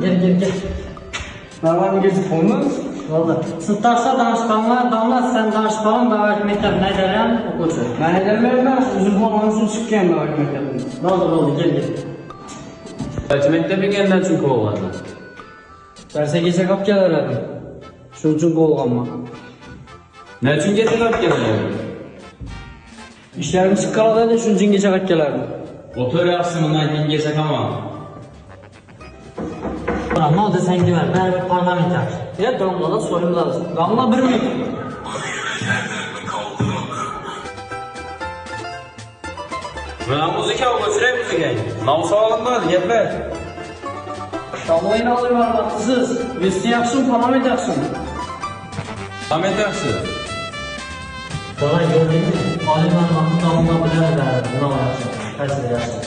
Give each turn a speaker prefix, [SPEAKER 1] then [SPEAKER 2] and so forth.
[SPEAKER 1] Gel.
[SPEAKER 2] Narvarın geçip olmaz.
[SPEAKER 1] Oldu. Sınıftaşlar danışqanlar, Damla sen danışqanın Məhəmməd Məktəb nə edirəm? Oxucu.
[SPEAKER 2] Ben edemem ben. Üzüm falan için çıkayım ben mektebimde.
[SPEAKER 1] Oldu, gel.
[SPEAKER 3] Mektebe geldiğinden çünkü oğlandı.
[SPEAKER 2] Derse geçe kap gelerdim. Şunun için kolganma.
[SPEAKER 3] Ne için getirip geliyor?
[SPEAKER 2] İşlerim çıkardı şunun için geçe kap gelerdim.
[SPEAKER 3] Otur yapsınlar dingesek ama.
[SPEAKER 1] Ne oldu sen demə, mən bir parlamenter.
[SPEAKER 2] Ya Damla da soyum lazım. Damla bir mi?
[SPEAKER 3] Ben müzik al götüreyim müziği. Namusa alınmaz gel.
[SPEAKER 2] Damlayı da alayım haksız. Üstü yaksın parlament yaksın.
[SPEAKER 3] Ahmet Aksı.
[SPEAKER 1] Bana gördün mü? Alimler Damla bilir verdim. Ne olacaq? Həsil yaşa.